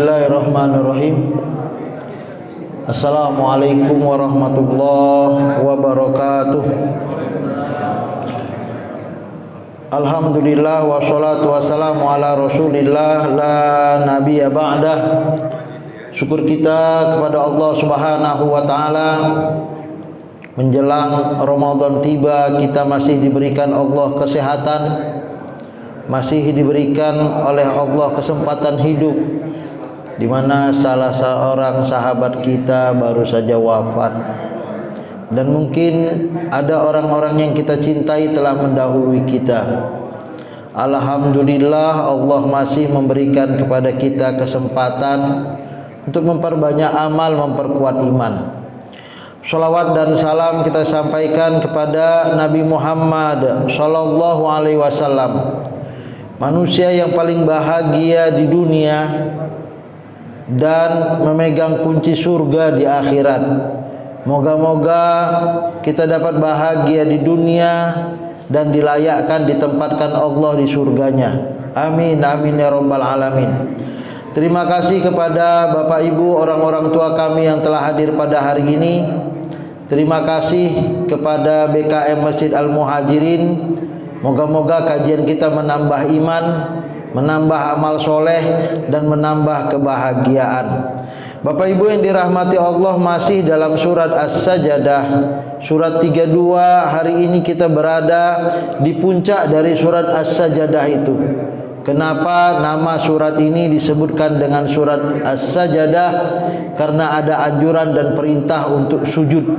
Bismillahirrahmanirrahim. Assalamualaikum warahmatullahi wabarakatuh. Alhamdulillah wassalatu wassalamu ala Rasulillah la nabiyya ba'dah. Syukur kita kepada Allah Subhanahu wa taala, menjelang Ramadan tiba kita masih diberikan Allah kesehatan, masih diberikan oleh Allah kesempatan hidup, di mana salah seorang sahabat kita baru saja wafat. Dan mungkin ada orang-orang yang kita cintai telah mendahului kita. Alhamdulillah Allah masih memberikan kepada kita kesempatan untuk memperbanyak amal, memperkuat iman. Shalawat dan salam kita sampaikan kepada Nabi Muhammad sallallahu alaihi wasallam, manusia yang paling bahagia di dunia dan memegang kunci surga di akhirat. Moga-moga kita dapat bahagia di dunia dan dilayakkan ditempatkan Allah di surganya. Amin amin ya rabbal alamin. Terima kasih kepada Bapak Ibu, orang-orang tua kami yang telah hadir pada hari ini. Terima kasih kepada BKM Masjid Al-Muhajirin. Moga-moga kajian kita menambah iman, menambah amal soleh, dan menambah kebahagiaan. Bapak Ibu yang dirahmati Allah, masih dalam surat As-Sajdah, surat 32. Hari ini kita berada di puncak dari surat As-Sajdah itu. Kenapa nama surat ini disebutkan dengan surat As-Sajdah? Karena ada anjuran dan perintah untuk sujud.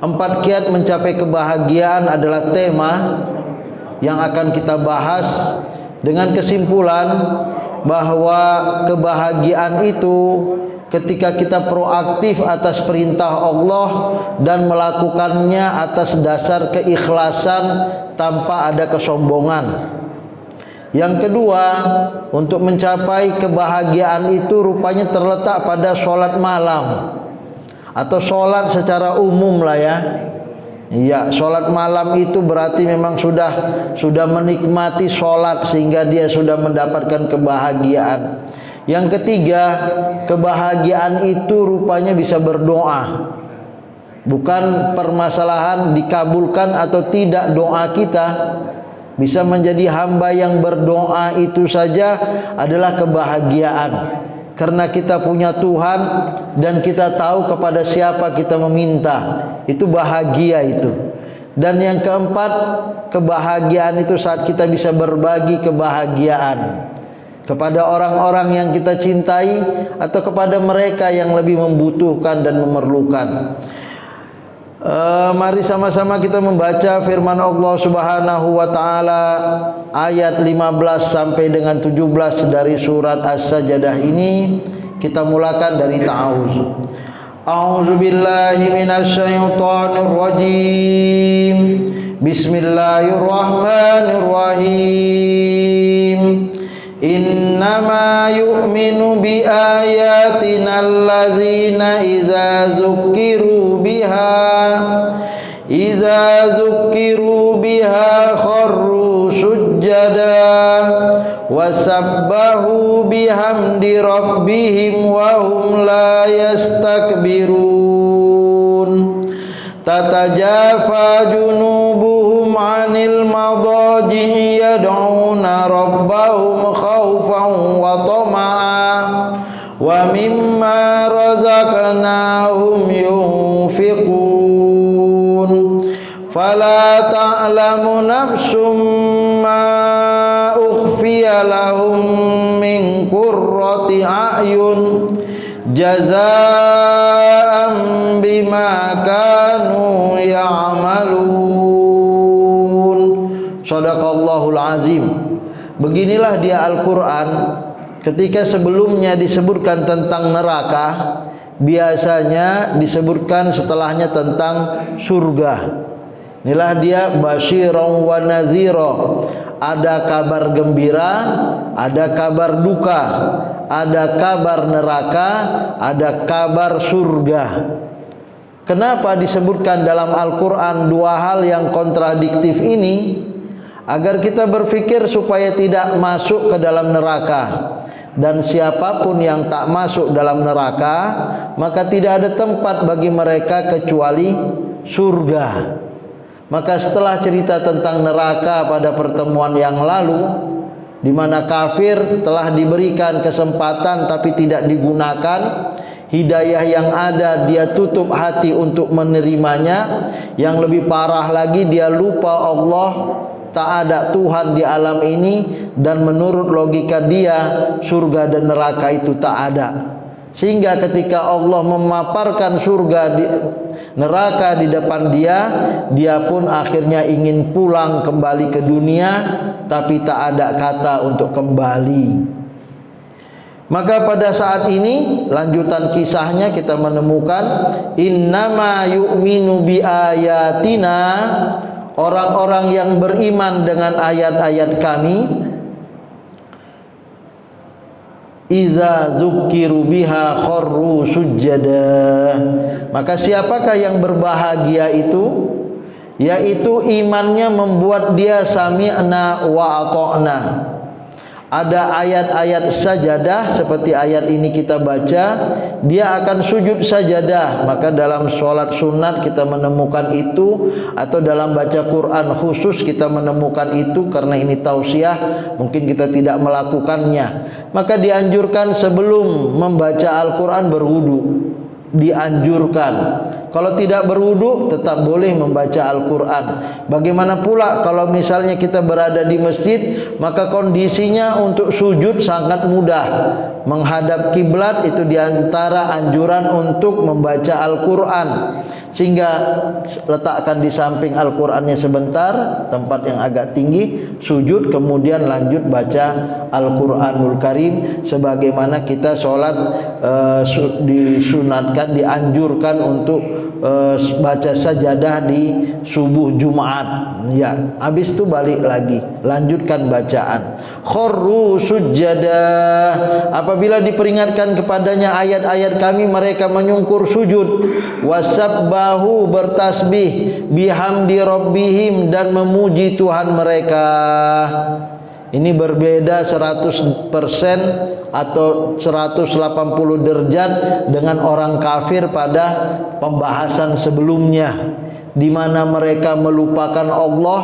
4 kiat mencapai kebahagiaan adalah tema yang akan kita bahas, dengan kesimpulan bahwa kebahagiaan itu ketika kita proaktif atas perintah Allah dan melakukannya atas dasar keikhlasan tanpa ada kesombongan. Yang kedua, untuk mencapai kebahagiaan itu rupanya terletak pada sholat malam atau sholat secara umum lah ya. Iya, sholat malam itu berarti memang sudah menikmati sholat sehingga dia sudah mendapatkan kebahagiaan. Yang ketiga, kebahagiaan itu rupanya bisa berdoa. Bukan permasalahan dikabulkan atau tidak doa kita. Bisa menjadi hamba yang berdoa itu saja adalah kebahagiaan. Karena kita punya Tuhan dan kita tahu kepada siapa kita meminta. Itu bahagia itu. Dan yang keempat, kebahagiaan itu saat kita bisa berbagi kebahagiaan kepada orang-orang yang kita cintai atau kepada mereka yang lebih membutuhkan dan memerlukan. Mari sama-sama kita membaca firman Allah Subhanahu wa taala ayat 15 sampai dengan 17 dari surat As-Sajdah ini. Kita mulakan dari ta'awuz. A'udzu billahi minasyaitonir rajim. Bismillahirrahmanirrahim. Innama yu'minu bi ayatina allazina idza zukkiru biha kharru sujjada wasabbahu bihamdi rabbihim wa hum la yastakbirun. Tatajafa junubuhum 'anil madaji'i yad'una rabbahum khaufan wa tama'an wa mimma razaqnahum yunfiqun. Fala ta'lamu nafsum ma ukhfiya lahum min qurrati a'yun jazaa'an bima kanu ya'malun. Shadaqallahul azim. Beginilah dia Al-Quran. Ketika sebelumnya disebutkan tentang neraka, biasanya disebutkan setelahnya tentang surga. Inilah dia basyiran wa nazira. Ada kabar gembira, ada kabar duka, ada kabar neraka, ada kabar surga. Kenapa disebutkan dalam Al-Quran dua hal yang kontradiktif ini? Agar kita berpikir supaya tidak masuk ke dalam neraka. dan siapapun yang tak masuk dalam neraka, maka tidak ada tempat bagi mereka kecuali surga. Maka setelah cerita tentang neraka pada pertemuan yang lalu, di mana kafir telah diberikan kesempatan tapi tidak digunakan, hidayah yang ada dia tutup hati untuk menerimanya. Yang lebih parah lagi, dia lupa Allah, tak ada Tuhan di alam ini, dan menurut logika dia surga dan neraka itu tak ada. Sehingga ketika Allah memaparkan surga neraka di depan dia, dia pun akhirnya ingin pulang kembali ke dunia, tapi tak ada kata untuk kembali. Maka pada saat ini lanjutan kisahnya kita menemukan innama yu'minu bi ayatina, orang-orang yang beriman dengan ayat-ayat kami, iza dzukkiru biha kharru sujada. Maka siapakah yang berbahagia itu? Yaitu imannya membuat dia sami'na wa ata'na. Ada ayat-ayat sajadah seperti ayat ini kita baca, dia akan sujud sajadah. Maka dalam sholat sunat kita menemukan itu, atau dalam baca Quran khusus kita menemukan itu. Karena ini tausiah, mungkin kita tidak melakukannya. Maka dianjurkan sebelum membaca Al-Quran berwudu, dianjurkan. Kalau tidak berwudu tetap boleh membaca Al-Quran. Bagaimana pula kalau misalnya kita berada di masjid, maka kondisinya untuk sujud sangat mudah. Menghadap kiblat itu diantara anjuran untuk membaca Al-Quran. Sehingga letakkan di samping Al-Qurannya sebentar, tempat yang agak tinggi, sujud, kemudian lanjut baca Al-Quranul Karim. Sebagaimana kita sholat disunatkan, dianjurkan untuk baca sajadah di subuh Jumat. Ya, habis itu balik lagi, lanjutkan bacaan. Kharru sujada, apabila diperingatkan kepadanya ayat-ayat kami, mereka menyungkur sujud. Wasabbahu, bertasbih, bihamdi rabbihim, dan memuji Tuhan mereka. Ini berbeda 100% atau 180 derajat dengan orang kafir pada pembahasan sebelumnya, di mana mereka melupakan Allah.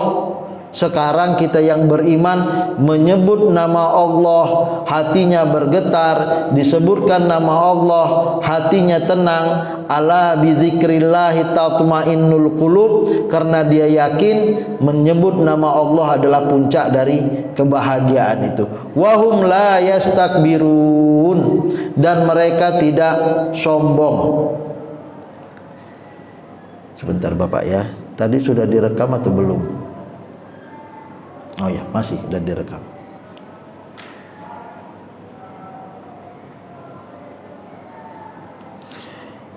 Sekarang kita yang beriman menyebut nama Allah, hatinya bergetar. Disebutkan nama Allah, hatinya tenang. Ala bizikrillahi tatmainnul qulub, karena dia yakin menyebut nama Allah adalah puncak dari kebahagiaan itu. Wahum la yastakbirun, dan mereka tidak sombong. Sebentar Bapak ya, tadi sudah direkam atau belum? Oh ya, masih sudah direkam.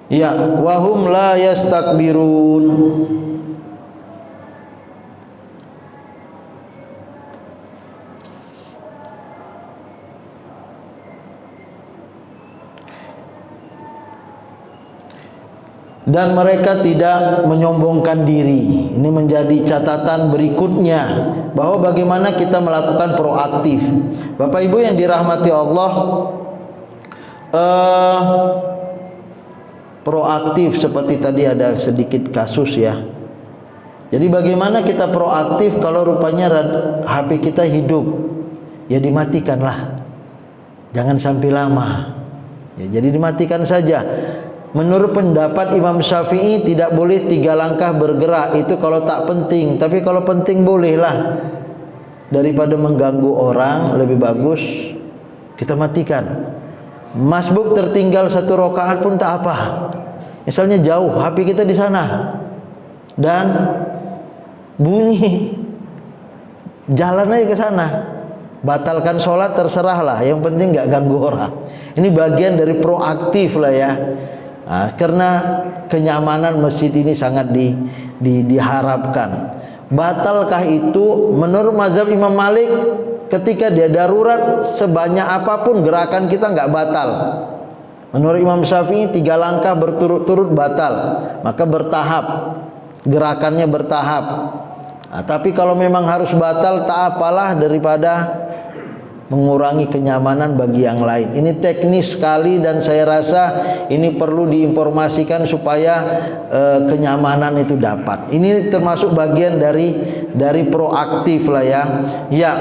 Ya, wahum la yastakbirun. Dan mereka tidak menyombongkan diri. Ini menjadi catatan berikutnya, bahwa bagaimana kita melakukan proaktif. Bapak Ibu yang dirahmati Allah, proaktif seperti tadi ada sedikit kasus ya. Jadi bagaimana kita proaktif kalau rupanya HP kita hidup? Ya dimatikanlah, jangan sampai lama ya, jadi dimatikan saja. Menurut pendapat Imam Syafi'i tidak boleh 3 langkah bergerak, itu kalau tak penting. Tapi kalau penting bolehlah. Daripada mengganggu orang, lebih bagus kita matikan. Masbuk tertinggal 1 rakaat pun tak apa. Misalnya jauh, HP kita di sana dan bunyi, jalan aja ke sana. Batalkan sholat terserahlah, yang penting nggak ganggu orang. Ini bagian dari proaktif lah ya. Nah, karena kenyamanan masjid ini sangat diharapkan. Batalkah itu? Menurut mazhab Imam Malik, ketika dia darurat, sebanyak apapun gerakan kita nggak batal. Menurut Imam Syafi'i 3 langkah berturut-turut batal. Maka bertahap, gerakannya bertahap. Nah, tapi kalau memang harus batal, tak apalah daripada mengurangi kenyamanan bagi yang lain. Ini teknis sekali dan saya rasa ini perlu diinformasikan supaya kenyamanan itu dapat. Ini termasuk bagian dari proaktif lah ya. Ya.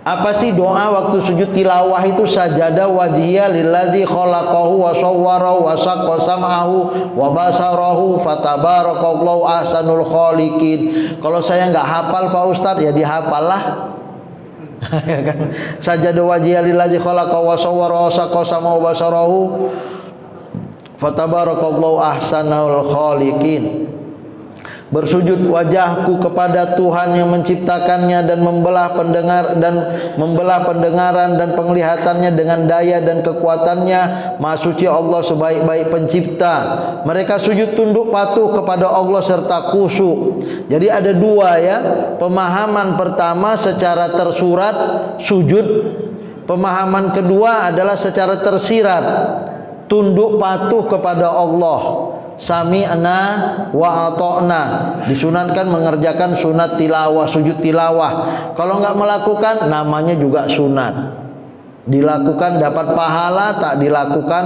Apa sih doa waktu sujud tilawah itu? Sajada wajhiya lillazi khalaqahu wa sawwarahu wa saqqa sam'ahu wa basarahu fatabarakallahu ahsanul khaliqin. Kalau saya nggak hafal Pak Ustadz ya dihafal lah. Sajada wajhiya lillazi khalaqahu wa sawwarahu wa saqqa sam'ahu wa basarahu fatabarakallahu ahsanul khaliqin. Bersujud wajahku kepada Tuhan yang menciptakannya dan membelah pendengaran dan penglihatannya dengan daya dan kekuatannya. Maha suci Allah sebaik-baik pencipta. Mereka sujud tunduk patuh kepada Allah serta khusyuk. Jadi ada dua ya. Pemahaman pertama secara tersurat sujud. Pemahaman kedua adalah secara tersirat tunduk patuh kepada Allah. Sami'na wa ata'na, disunatkan mengerjakan sunat tilawah, sujud tilawah. Kalau enggak melakukan namanya juga sunat. Dilakukan dapat pahala, tak dilakukan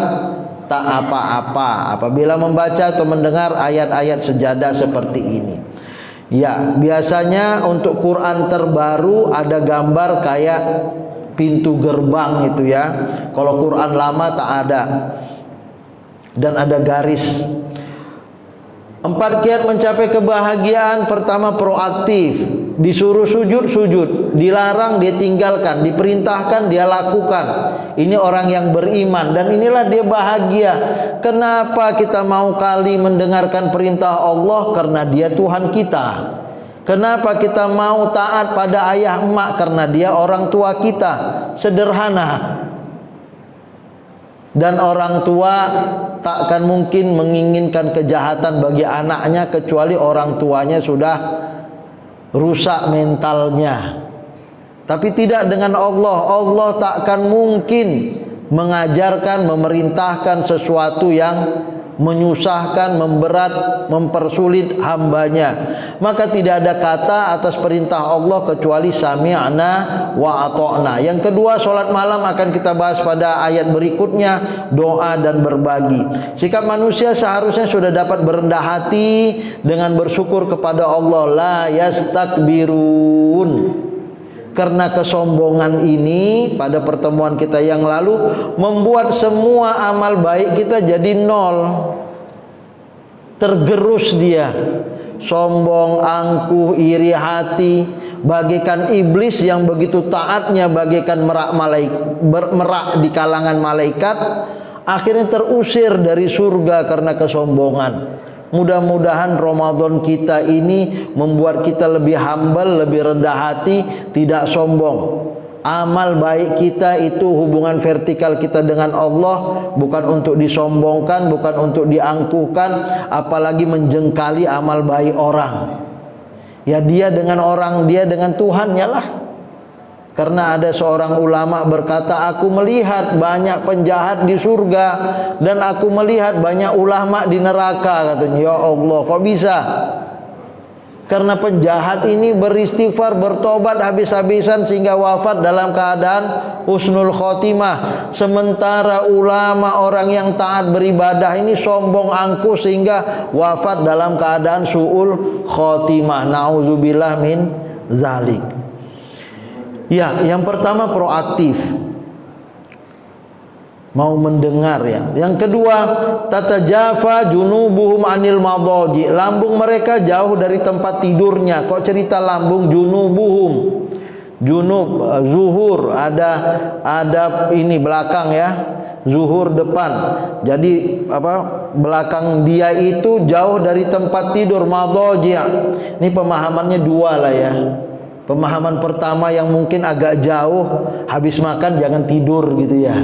tak apa-apa. Apabila membaca atau mendengar ayat-ayat sejadah seperti ini. Ya, biasanya untuk Quran terbaru ada gambar kayak pintu gerbang itu ya. Kalau Quran lama tak ada. Dan ada garis. 4 kiat mencapai kebahagiaan. Pertama, proaktif. Disuruh sujud, sujud. Dilarang, dia tinggalkan. Diperintahkan, dia lakukan. Ini orang yang beriman. Dan inilah dia bahagia. Kenapa kita mau kali mendengarkan perintah Allah? Karena dia Tuhan kita. Kenapa kita mau taat pada ayah emak? Karena dia orang tua kita. Sederhana. Dan orang tua takkan mungkin menginginkan kejahatan bagi anaknya kecuali orang tuanya sudah rusak mentalnya. Tapi tidak dengan Allah. Allah takkan mungkin mengajarkan, memerintahkan sesuatu yang menyusahkan, memberat, mempersulit hambanya. Maka tidak ada kata atas perintah Allah kecuali sami'na wa ata'na. Yang kedua, sholat malam akan kita bahas pada ayat berikutnya, doa dan berbagi. Sikap manusia seharusnya sudah dapat berendah hati dengan bersyukur kepada Allah. La yastakbirun. Karena kesombongan ini pada pertemuan kita yang lalu membuat semua amal baik kita jadi nol. Tergerus dia. Sombong, angkuh, iri hati, bagaikan iblis yang begitu taatnya bagaikan merak di kalangan malaikat, akhirnya terusir dari surga karena kesombongan. Mudah-mudahan Ramadan kita ini membuat kita lebih humble, lebih rendah hati, tidak sombong. Amal baik kita itu hubungan vertikal kita dengan Allah, bukan untuk disombongkan, bukan untuk diangkuhkan, apalagi menjengkali amal baik orang. Ya dia dengan orang, dia dengan Tuhannya lah. Karena ada seorang ulama berkata, aku melihat banyak penjahat di surga dan aku melihat banyak ulama di neraka, katanya. Ya Allah, kok bisa? Karena penjahat ini beristighfar, bertobat habis-habisan sehingga wafat dalam keadaan husnul khotimah. Sementara ulama, orang yang taat beribadah ini sombong, angkuh sehingga wafat dalam keadaan su'ul khotimah. Nauzubillah min zalik. Ya, yang pertama proaktif, mau mendengar ya. Yang kedua, tatajafa junubuhum anil madaji, lambung mereka jauh dari tempat tidurnya. Kok cerita lambung? Junubuhum, junub, zuhur, ada ini belakang ya, zuhur depan. Jadi belakang dia itu jauh dari tempat tidur, madaji. Ini pemahamannya dua lah ya. Pemahaman pertama yang mungkin agak jauh, habis makan jangan tidur gitu ya.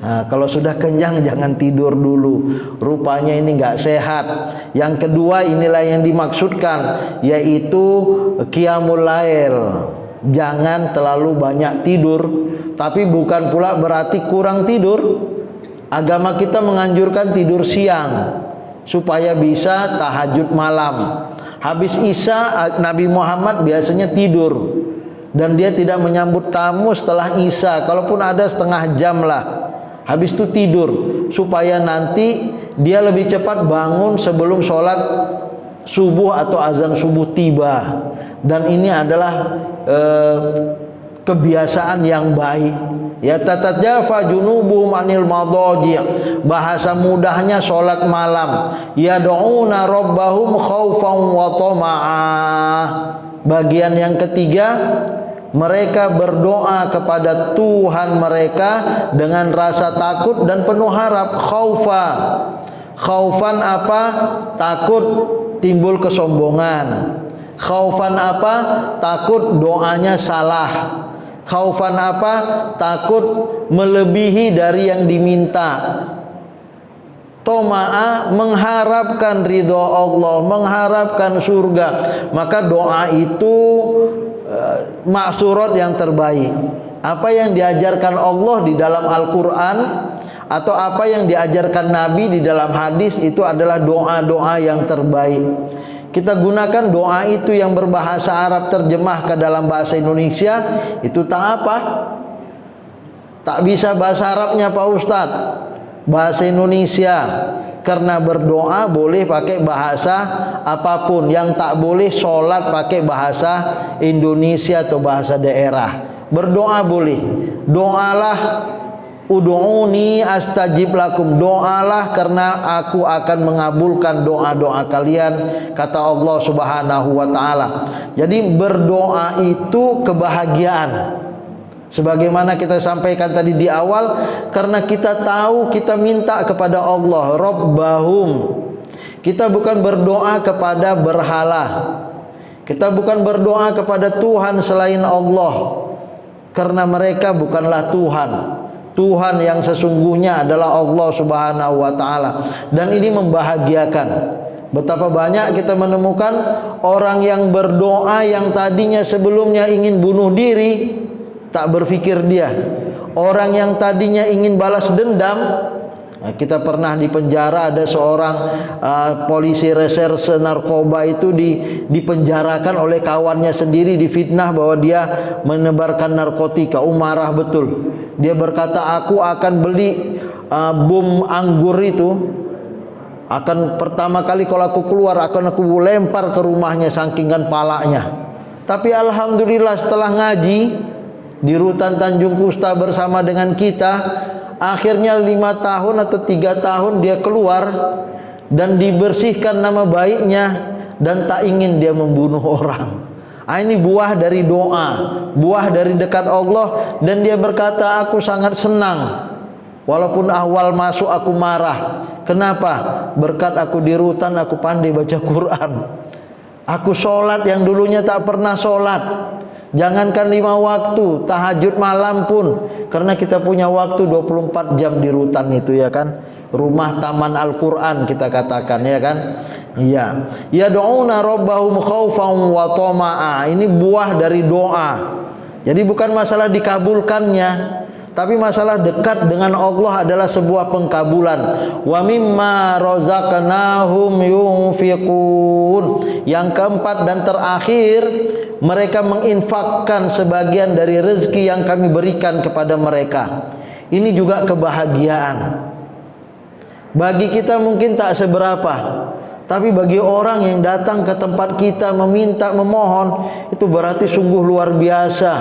Nah, kalau sudah kenyang jangan tidur dulu. Rupanya ini nggak sehat. Yang kedua, inilah yang dimaksudkan, yaitu qiyamul lail. Jangan terlalu banyak tidur, tapi bukan pula berarti kurang tidur. Agama kita menganjurkan tidur siang supaya bisa tahajud malam. Habis Isya Nabi Muhammad biasanya tidur. dan dia tidak menyambut tamu setelah Isya, kalaupun ada setengah jam lah, habis itu tidur supaya nanti dia lebih cepat bangun sebelum sholat subuh atau azan subuh tiba. Dan ini adalah kebiasaan yang baik. Ya, tatajafa junubuhum anil madaji', bahasa mudahnya sholat malam. Yad'una rabbahum khaufan wa tama'ah. Bagian yang ketiga, mereka berdoa kepada Tuhan mereka dengan rasa takut dan penuh harap. Khaufan apa? Takut timbul kesombongan. Khaufan apa? Takut doanya salah. Khaufan apa? Takut melebihi dari yang diminta. Toma'a, mengharapkan ridho Allah, mengharapkan surga. Maka doa itu maksurat yang terbaik. Apa yang diajarkan Allah di dalam Al-Quran atau apa yang diajarkan Nabi di dalam hadis, itu adalah doa-doa yang terbaik. Kita gunakan doa itu yang berbahasa Arab terjemah ke dalam bahasa Indonesia, itu tak apa. Tak bisa bahasa Arabnya Pak Ustadz, bahasa Indonesia. Karena berdoa boleh pakai bahasa apapun, yang tak boleh sholat pakai bahasa Indonesia atau bahasa daerah. Berdoa boleh. Doalah, ud'uni astajib lakum, doalah karena aku akan mengabulkan doa-doa kalian, kata Allah Subhanahu wa taala. Jadi berdoa itu kebahagiaan. Sebagaimana kita sampaikan tadi di awal, karena kita tahu kita minta kepada Allah Rabbahum. Kita bukan berdoa kepada berhala. Kita bukan berdoa kepada Tuhan selain Allah, karena mereka bukanlah Tuhan. Tuhan yang sesungguhnya adalah Allah Subhanahu wa taala. Dan ini membahagiakan. Betapa banyak kita menemukan orang yang berdoa yang tadinya sebelumnya ingin bunuh diri, tak berpikir dia. Orang yang tadinya ingin balas dendam, kita pernah di penjara, ada seorang polisi reserse narkoba itu dipenjarakan oleh kawannya sendiri, difitnah bahwa dia menebarkan narkotika. Marah betul. Dia berkata, aku akan beli bom anggur itu, akan pertama kali kalau aku keluar akan aku lempar ke rumahnya saking kan palanya. Tapi alhamdulillah setelah ngaji di Rutan Tanjung Kusta bersama dengan kita, akhirnya 5 tahun atau 3 tahun dia keluar dan dibersihkan nama baiknya, dan tak ingin dia membunuh orang. Ini buah dari doa, buah dari dekat Allah. Dan dia berkata, aku sangat senang walaupun awal masuk aku marah. Kenapa? Berkat aku di Rutan, aku pandai baca Quran. Aku sholat yang dulunya tak pernah sholat. Jangankan 5 waktu, tahajud malam pun, karena kita punya waktu 24 jam di Rutan itu, ya kan? Rumah taman Al-Quran kita katakan, ya kan? Iya. Yad'una rabbahum khaufan wa tama'a. Ini buah dari doa. Jadi bukan masalah dikabulkannya, tapi masalah dekat dengan Allah adalah sebuah pengkabulan. Wa mimma razaqnahum yunfiqun. Yang keempat dan terakhir, mereka menginfakkan sebagian dari rezeki yang kami berikan kepada mereka. Ini juga kebahagiaan. Bagi kita mungkin tak seberapa, tapi bagi orang yang datang ke tempat kita meminta, memohon, itu berarti sungguh luar biasa.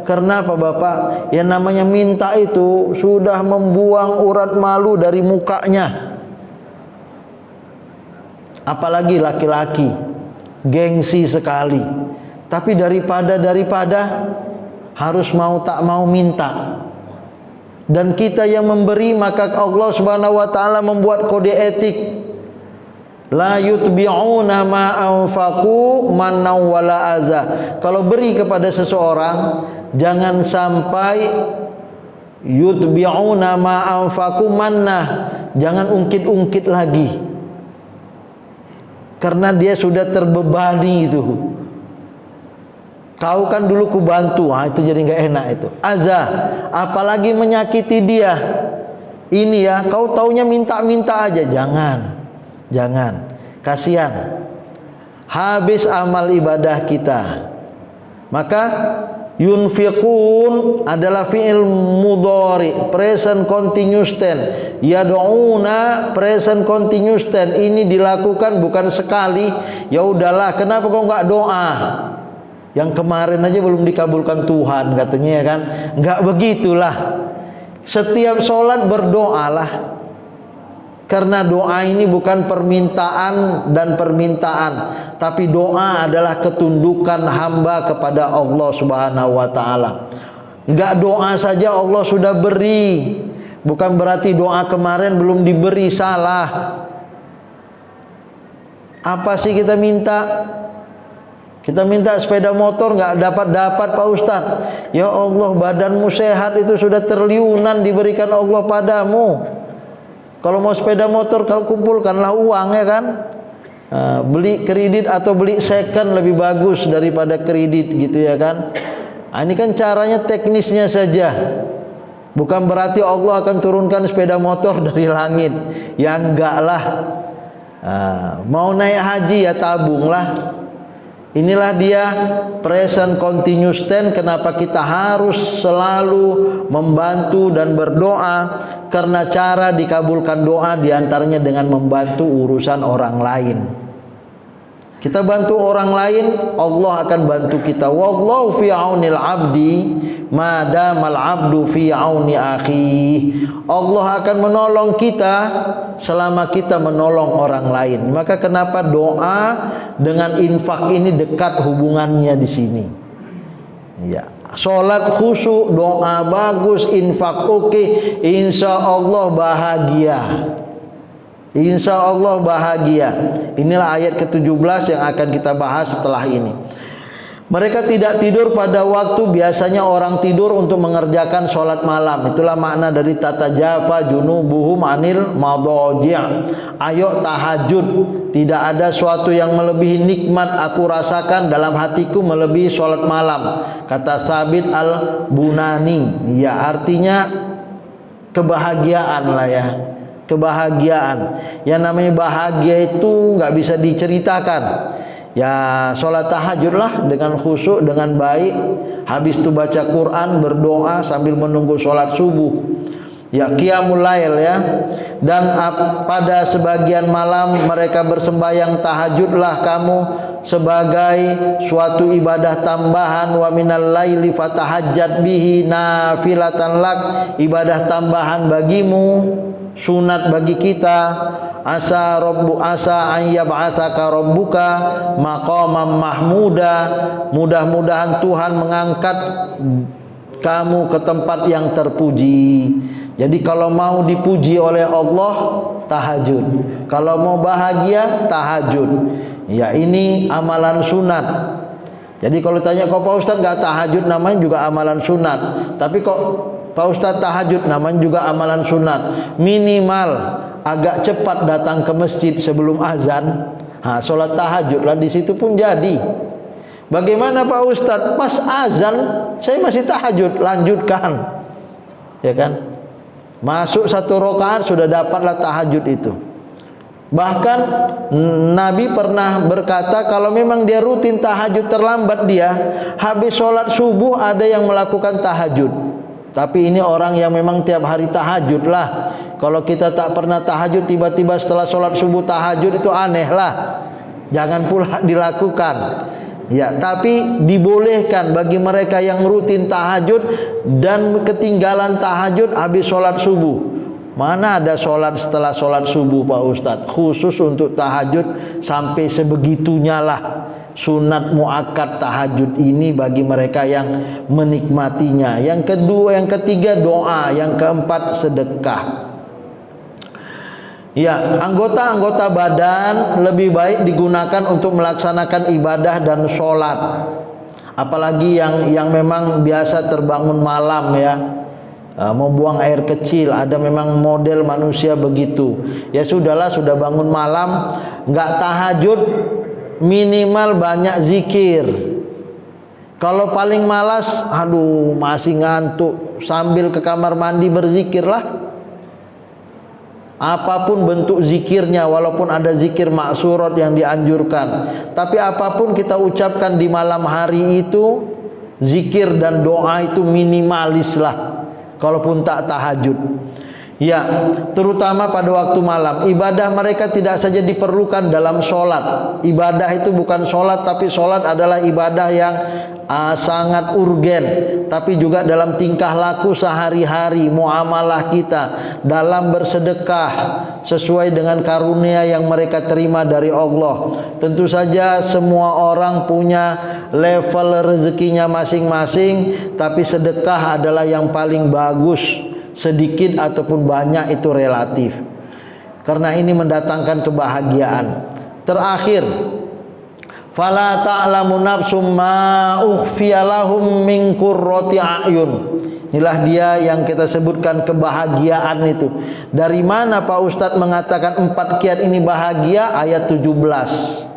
Karena apa Bapak? Yang namanya minta itu sudah membuang urat malu dari mukanya. Apalagi laki-laki, gengsi sekali. Tapi daripada harus mau tak mau minta. Dan kita yang memberi, maka Allah Subhanahu wa taala membuat kode etik. La yutbi'una ma anfaqu mannaw wala adza. Kalau beri kepada seseorang, jangan sampai yutbi'una ma anfaqu mannah, jangan ungkit-ungkit lagi. Karena dia sudah terbebani itu. Kau kan dulu ku bantu, itu jadi nggak enak itu. Azza, apalagi menyakiti dia. Ini ya, kau taunya minta-minta aja, jangan, kasihan. Habis amal ibadah kita. Maka Yunfiqun adalah fi'il mudhari, present continuous tense. Yad'una present continuous tense. Ini dilakukan bukan sekali. Ya udahlah, kenapa kau enggak doa? Yang kemarin aja belum dikabulkan Tuhan katanya, ya kan? Enggak begitulah. Setiap sholat berdoalah. Karena doa ini bukan permintaan dan permintaan, tapi doa adalah ketundukan hamba kepada Allah Subhanahu wa taala. Enggak doa saja Allah sudah beri. Bukan berarti doa kemarin belum diberi, salah. Apa sih kita minta? Kita minta sepeda motor, nggak dapat Pak Ustadz. Ya Allah, badanmu sehat itu sudah triliunan diberikan Allah padamu. Kalau mau sepeda motor kau kumpulkanlah uang, ya kan? Beli kredit atau beli second lebih bagus daripada kredit, gitu ya kan? Ini kan caranya, teknisnya saja. Bukan berarti Allah akan turunkan sepeda motor dari langit. Ya enggak lah. Mau naik haji ya tabunglah. Inilah dia present continuous tense. Kenapa kita harus selalu membantu dan berdoa? Karena cara dikabulkan doa diantaranya dengan membantu urusan orang lain. Kita bantu orang lain, Allah akan bantu kita. Wallahu fi aunil abdi madamal abdu fi auni akhi. Allah akan menolong kita selama kita menolong orang lain. Maka kenapa doa dengan infak ini dekat hubungannya di sini? Ya, salat khusyuk, doa bagus, infak oke, insya Allah bahagia. Insya Allah bahagia. Inilah ayat ke-17 yang akan kita bahas setelah ini. Mereka tidak tidur pada waktu biasanya orang tidur untuk mengerjakan sholat malam. Itulah makna dari tatajafa junubuhum anil madaji'. Ayo tahajud. Tidak ada suatu yang melebihi nikmat aku rasakan dalam hatiku melebihi sholat malam. Kata Sabit al-Bunani. Ya, artinya kebahagiaan lah ya. Kebahagiaan. Yang namanya bahagia itu nggak bisa diceritakan. Ya, sholat tahajud lah dengan khusyuk, dengan baik. Habis itu baca Quran, berdoa sambil menunggu sholat subuh. Ya, qiyamul lail ya. Dan pada sebagian malam mereka bersembahyang tahajudlah kamu sebagai suatu ibadah tambahan. Wa minal laili fatahajjat bihi nafilatan lak. Ibadah tambahan bagimu, sunat bagi kita. Asa an yab'atsaka rabbuka maqaman mahmuda. Mudah-mudahan Tuhan mengangkat kamu ke tempat yang terpuji. Jadi kalau mau dipuji oleh Allah, tahajud. Kalau mau bahagia, tahajud. Ya, ini amalan sunat. Jadi kalau tanya kok Pak Ustadz nggak tahajud, namanya juga amalan sunat. Tapi kok Pak Ustadz tahajud, namanya juga amalan sunat. Minimal agak cepat datang ke masjid sebelum azan. Sholat tahajud lah di situ pun jadi. Bagaimana Pak Ustadz? Pas azan saya masih tahajud, lanjutkan. Ya kan? Masuk satu rakaat sudah dapatlah tahajud itu. Bahkan Nabi pernah berkata kalau memang dia rutin tahajud terlambat dia, habis sholat subuh ada yang melakukan tahajud. Tapi ini orang yang memang tiap hari tahajud lah. Kalau kita tak pernah tahajud, tiba-tiba setelah sholat subuh tahajud, itu aneh lah. Jangan pula dilakukan. Ya, tapi dibolehkan bagi mereka yang rutin tahajud dan ketinggalan tahajud habis sholat subuh. Mana ada sholat setelah sholat subuh Pak Ustadz? Khusus untuk tahajud sampai sebegitunya lah. Sunat muakkad tahajud ini bagi mereka yang menikmatinya. Yang kedua, yang ketiga doa, yang keempat sedekah. Ya, anggota-anggota badan lebih baik digunakan untuk melaksanakan ibadah dan sholat. Apalagi yang memang biasa terbangun malam ya, mau buang air kecil, ada memang model manusia begitu. Ya sudahlah, sudah bangun malam, nggak tahajud, minimal banyak zikir. Kalau paling malas, aduh masih ngantuk, sambil ke kamar mandi berzikirlah. Apapun bentuk zikirnya, walaupun ada zikir maksurat yang dianjurkan, tapi apapun kita ucapkan di malam hari itu zikir dan doa itu minimalis lah, kalaupun tak tahajud. Ya, terutama pada waktu malam. Ibadah mereka tidak saja diperlukan dalam sholat. Ibadah itu bukan sholat, tapi sholat adalah ibadah yang sangat urgen. Tapi juga dalam tingkah laku sehari-hari, muamalah kita, dalam bersedekah sesuai dengan karunia yang mereka terima dari Allah. Tentu saja semua orang punya level rezekinya masing-masing, tapi sedekah adalah yang paling bagus. Sedikit ataupun banyak itu relatif, karena ini mendatangkan kebahagiaan. Terakhir, fala ta'lamu nafsum ma ukhfiya lahum min qurrati a'yun. Inilah dia yang kita sebutkan kebahagiaan itu. Dari mana Pak Ustadz mengatakan 4 kiat ini bahagia? Ayat 17.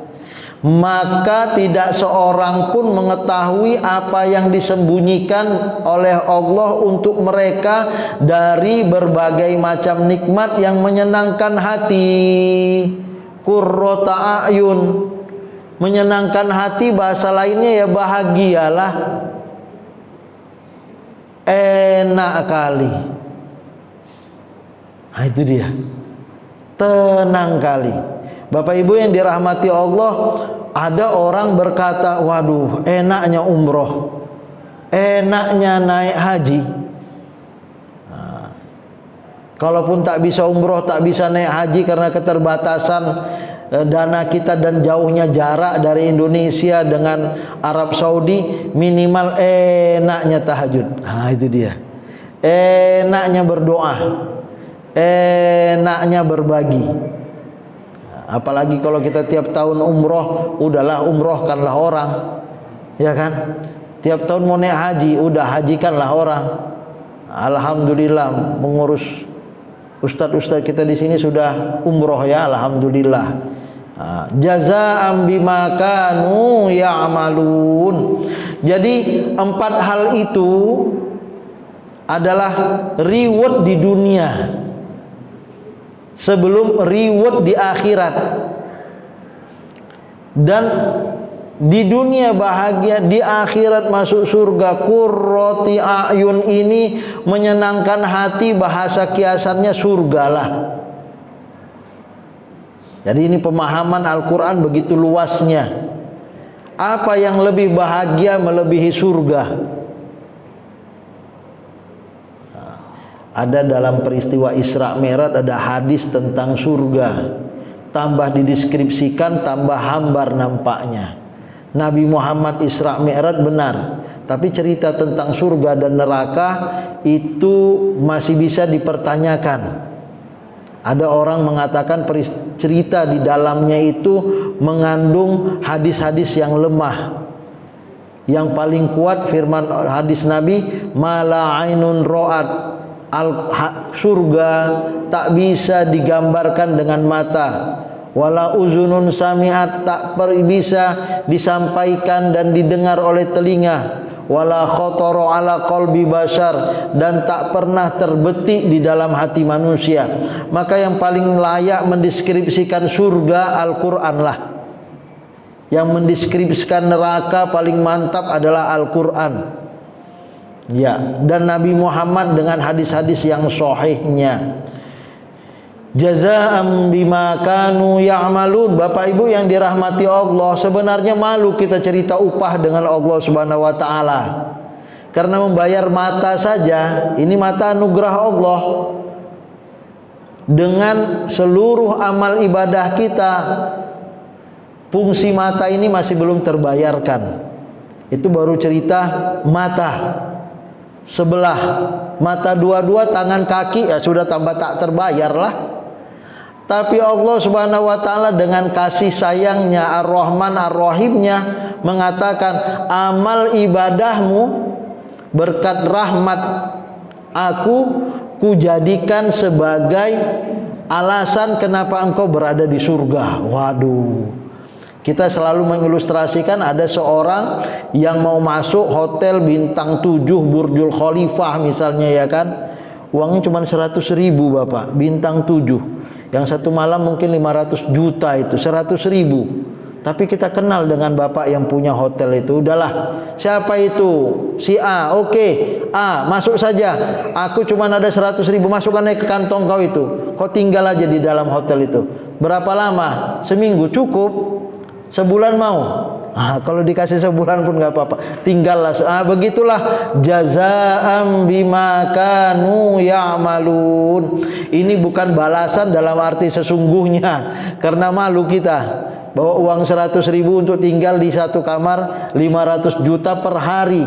Maka tidak seorang pun mengetahui apa yang disembunyikan oleh Allah untuk mereka dari berbagai macam nikmat yang menyenangkan hati. Qurrata a'yun, menyenangkan hati, bahasa lainnya ya bahagialah, enak kali. Nah itu dia, tenang kali. Bapak Ibu yang dirahmati Allah, ada orang berkata, waduh enaknya umroh, enaknya naik haji. Nah, kalaupun tak bisa umroh, tak bisa naik haji karena keterbatasan dana kita dan jauhnya jarak dari Indonesia dengan Arab Saudi, minimal enaknya tahajud. Nah itu dia, enaknya berdoa, enaknya berbagi. Apalagi kalau kita tiap tahun umroh, udahlah umrohkanlah orang, ya kan? Tiap tahun mau naik haji, udah hajikanlah orang. Alhamdulillah, mengurus ustadz-ustadz kita di sini sudah umroh ya, alhamdulillah. Jazaa'an bima kanu ya'malun. Jadi 4 hal itu adalah reward di dunia sebelum reward di akhirat. Dan di dunia bahagia, di akhirat masuk surga. Qurrati a'yun ini menyenangkan hati, bahasa kiasannya surgalah. Jadi ini pemahaman Al-Quran begitu luasnya. Apa yang lebih bahagia melebihi surga? Ada dalam peristiwa Isra Mi'raj ada hadis tentang surga. Tambah dideskripsikan, tambah hambar nampaknya. Nabi Muhammad Isra Mi'raj benar, tapi cerita tentang surga dan neraka itu masih bisa dipertanyakan. Ada orang mengatakan cerita di dalamnya itu mengandung hadis-hadis yang lemah. Yang paling kuat firman hadis Nabi, mala ainun ro'at, surga tak bisa digambarkan dengan mata, wala uzunun sami'at, tak bisa disampaikan dan didengar oleh telinga, wala khotoro ala qalbi bashar, dan tak pernah terbetik di dalam hati manusia. Maka yang paling layak mendeskripsikan surga Al-Quran lah. Yang mendeskripsikan neraka paling mantap adalah Al-Quran. Ya, dan Nabi Muhammad dengan hadis-hadis yang sahihnya. Jazaa'an bima kanu ya'malun. Bapak Ibu yang dirahmati Allah, sebenarnya malu kita cerita upah dengan Allah Subhanahu wa taala. Karena membayar mata saja, ini mata anugerah Allah. Dengan seluruh amal ibadah kita, fungsi mata ini masih belum terbayarkan. Itu baru cerita mata sebelah, mata dua-dua, tangan kaki ya sudah tambah tak terbayar lah. Tapi Allah Subhanahu wa taala dengan kasih sayangnya Ar-Rahman Ar-Rahimnya mengatakan, amal ibadahmu berkat rahmat aku kujadikan sebagai alasan kenapa engkau berada di surga. Waduh. Kita selalu mengilustrasikan ada seorang yang mau masuk hotel bintang 7 Burjul Khalifah misalnya, ya kan. Uangnya cuma 100.000 Bapak, bintang 7. Yang satu malam mungkin 500 juta itu, 100.000. Tapi kita kenal dengan bapak yang punya hotel itu. Udahlah, siapa itu? Si A. Oke, A, masuk saja. Aku cuma ada 100.000, masukkan ke kantong kau itu. Kau tinggal aja di dalam hotel itu. Berapa lama? Seminggu cukup? Sebulan mau? Kalau dikasih sebulan pun nggak apa-apa. Tinggallah. Begitulah jazaa'am bima kanu ya'malun. Ini bukan balasan dalam arti sesungguhnya, karena malu kita. Bawa uang 100.000 untuk tinggal di satu kamar 500 juta per hari.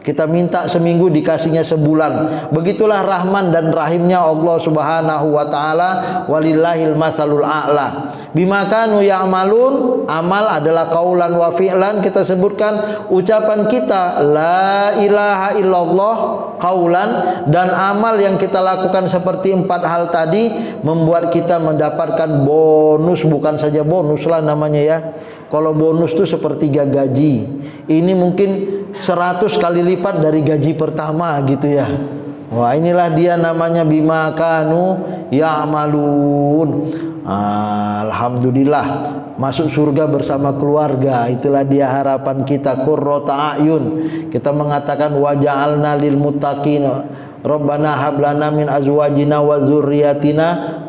Kita minta seminggu, dikasihnya sebulan. Begitulah rahman dan rahimnya Allah Subhanahu wa taala. Walillahil masalul a'la. Bima kanu ya'malun, amal adalah qaulan wa fi'lan. Kita sebutkan ucapan kita la ilaha illallah qaulan, dan amal yang kita lakukan seperti 4 hal tadi membuat kita mendapatkan bonus. Bukan saja bonus lah namanya ya. Kalau bonus itu sepertiga gaji, ini mungkin 100 kali lipat dari gaji pertama gitu ya. Wah, inilah dia namanya bima kanu ya'malun. Alhamdulillah, masuk surga bersama keluarga. Itulah dia harapan kita, qurrata a'yun. Kita mengatakan waja'alna lil muttaqina rabbana hab lana min azwajina wa dzurriyyatina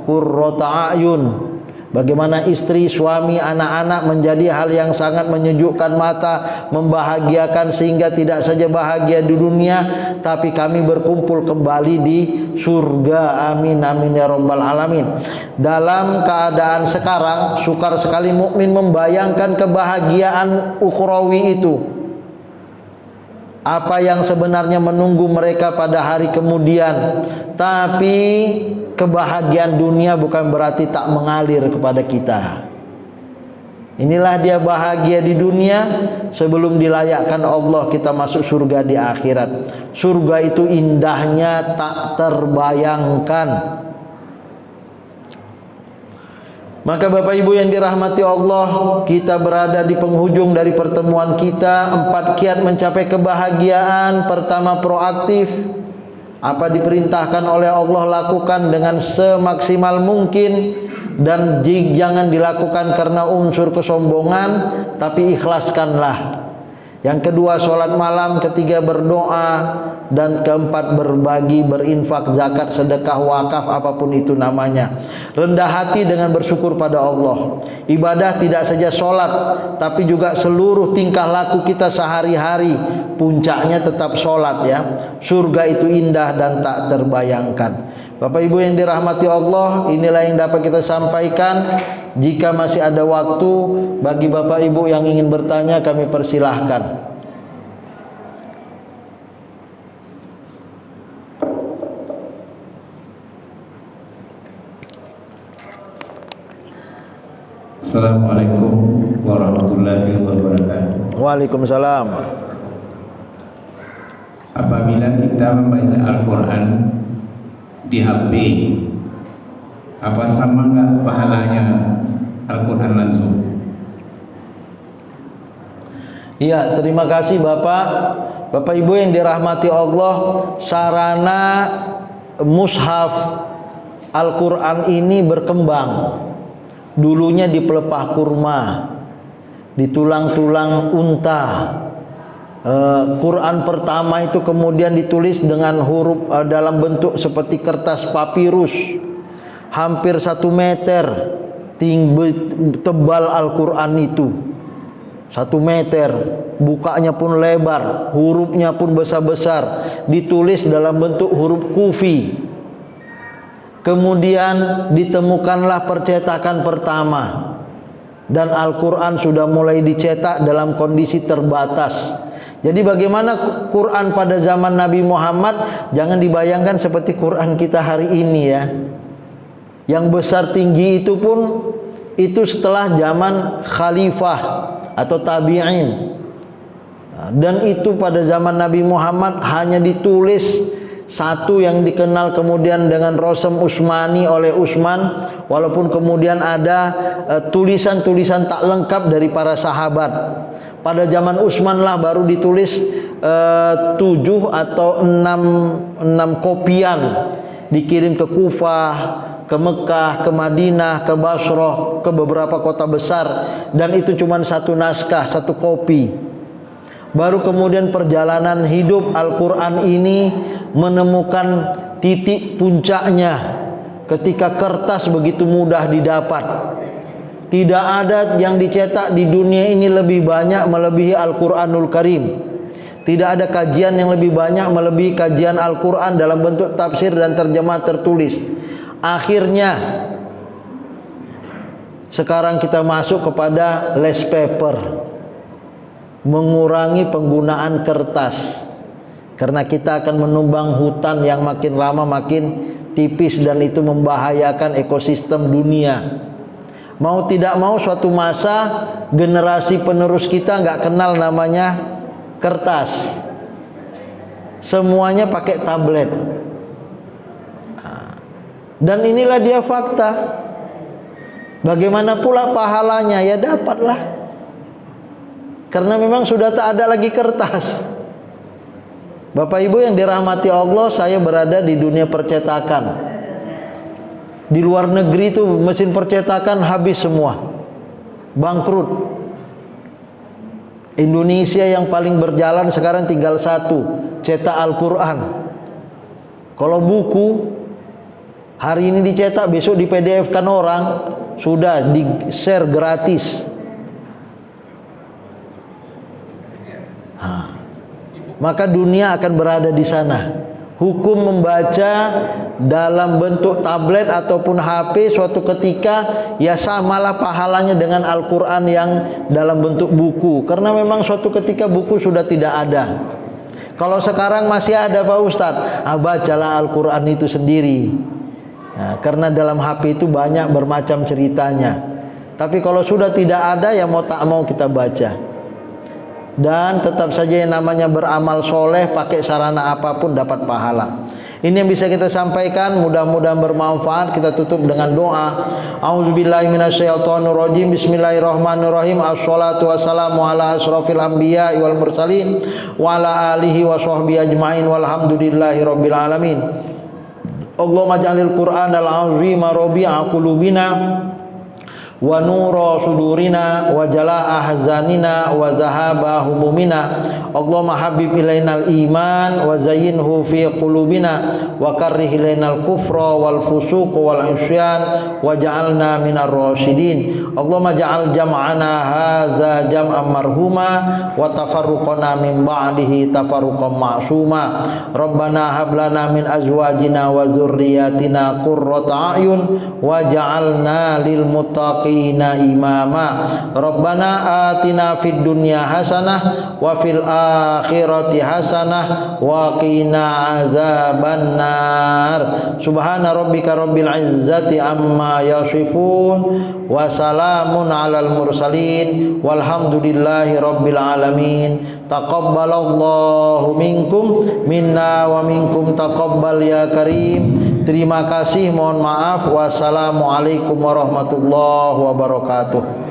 qurrata a'yun. Bagaimana istri, suami, anak-anak menjadi hal yang sangat menyejukkan mata, membahagiakan, sehingga tidak saja bahagia di dunia, tapi kami berkumpul kembali di surga. Amin amin ya rabbal alamin. Dalam keadaan sekarang, sukar sekali mukmin membayangkan kebahagiaan ukhrawi itu. Apa yang sebenarnya menunggu mereka pada hari kemudian. Tapi kebahagiaan dunia bukan berarti tak mengalir kepada kita. Inilah dia bahagia di dunia sebelum dilayakkan Allah kita masuk surga di akhirat. Surga itu indahnya tak terbayangkan. Maka Bapak Ibu yang dirahmati Allah, kita berada di penghujung dari pertemuan kita. 4 kiat mencapai kebahagiaan. Pertama, proaktif. Apa diperintahkan oleh Allah lakukan dengan semaksimal mungkin, dan jangan dilakukan karena unsur kesombongan, tapi ikhlaskanlah. Yang kedua, sholat malam. Ketiga, berdoa. Dan keempat, berbagi, berinfak, zakat, sedekah, wakaf, apapun itu namanya. Rendah hati dengan bersyukur pada Allah. Ibadah tidak saja sholat, tapi juga seluruh tingkah laku kita sehari-hari. Puncaknya tetap sholat ya. Surga itu indah dan tak terbayangkan. Bapak Ibu yang dirahmati Allah, inilah yang dapat kita sampaikan. Jika masih ada waktu bagi Bapak Ibu yang ingin bertanya, kami persilahkan. Assalamualaikum warahmatullahi wabarakatuh. Waalaikumsalam. Apabila kita membaca Al-Quran di HP, apa sama nggak pahalanya Al-Quran langsung? Iya, terima kasih Bapak. Bapak Ibu yang dirahmati Allah, sarana mushaf Al-Quran ini berkembang. Dulunya di pelepah kurma, di tulang-tulang unta. Quran pertama itu kemudian ditulis dengan huruf dalam bentuk seperti kertas papirus, hampir 1 meter tebal Al-Quran itu, 1 meter, bukanya pun lebar, hurufnya pun besar-besar, ditulis dalam bentuk huruf kufi. Kemudian ditemukanlah percetakan pertama, dan Al-Quran sudah mulai dicetak dalam kondisi terbatas. Jadi bagaimana Quran pada zaman Nabi Muhammad, jangan dibayangkan seperti Quran kita hari ini ya. Yang besar tinggi itu pun itu setelah zaman khalifah atau tabi'in. Dan itu pada zaman Nabi Muhammad hanya ditulis satu yang dikenal kemudian dengan Rosem Utsmani oleh Utsman, walaupun kemudian ada tulisan-tulisan tak lengkap dari para sahabat. Pada zaman Utsman lah baru ditulis 7 atau 6 kopian dikirim ke Kufah, ke Mekah, ke Madinah, ke Basrah, ke beberapa kota besar, dan itu cuma satu naskah, satu kopi. Baru kemudian perjalanan hidup Al-Quran ini menemukan titik puncaknya ketika kertas begitu mudah didapat. Tidak ada yang dicetak di dunia ini lebih banyak melebihi Al-Quranul Karim. Tidak ada kajian yang lebih banyak melebihi kajian Al-Quran dalam bentuk tafsir dan terjemah tertulis. Akhirnya sekarang kita masuk kepada less paper, mengurangi penggunaan kertas, karena kita akan menumbang hutan yang makin lama makin tipis dan itu membahayakan ekosistem dunia. Mau tidak mau suatu masa generasi penerus kita nggak kenal namanya kertas, semuanya pakai tablet. Dan inilah dia fakta. Bagaimana pula pahalanya? Ya dapatlah, karena memang sudah tak ada lagi kertas. Bapak Ibu yang dirahmati Allah, saya berada di dunia percetakan. Di luar negeri itu mesin percetakan habis semua, bangkrut. Indonesia yang paling berjalan sekarang tinggal satu, cetak Al-Quran. Kalau buku hari ini dicetak, besok di PDF kan orang, sudah di share gratis. Maka dunia akan berada di sana. Hukum membaca dalam bentuk tablet ataupun HP suatu ketika ya samalah pahalanya dengan Al-Quran yang dalam bentuk buku, karena memang suatu ketika buku sudah tidak ada. Kalau sekarang masih ada Pak Ustadz, bacalah Al-Quran itu sendiri. Nah, karena dalam HP itu banyak bermacam ceritanya. Tapi kalau sudah tidak ada, ya mau tak mau kita baca. Dan tetap saja yang namanya beramal soleh, pakai sarana apapun dapat pahala. Ini yang bisa kita sampaikan, mudah-mudahan bermanfaat. Kita tutup dengan doa. A'udzubillahi minasyaitonirrajim. Bismillahirrahmanirrahim. Assalatu wassalamu ala asrofil anbiya wal mursalin wa ala alihi wa sahbihi ajma'in walhamdulillahi rabbil alamin. Allahumma ja'alil Qur'an al-azima rabi'a qulubina wa nura sudurina wa jalaa ahzanina wa zahaba humumina. Allahumma habib ilainal iman wa zayyinhu fi qulubina wa karrih ilainal kufra wal fusuq wal isyan wa ja'alna minar rasyidin. Allahumma ja'al jam'ana hadza jam'an marhuma wa tafarruqana min ba'dihi tafarruqan ma'suma. Rabbana hab lana min azwajina wa dzurriyyatina qurrata a'yun wa ja'alna lil muttaqin imama. Rabbana atina fid dunya hasanah wa fil akhirati hasanah wa qina azabannar. Subhana rabbika rabbil izzati amma yasifun wa salamun alal mursalin walhamdulillahi rabbil alamin. Taqabbalallahu minkum minna wa minkum taqabbal ya karim. Terima kasih, mohon maaf. Wassalamualaikum warahmatullahi wabarakatuh.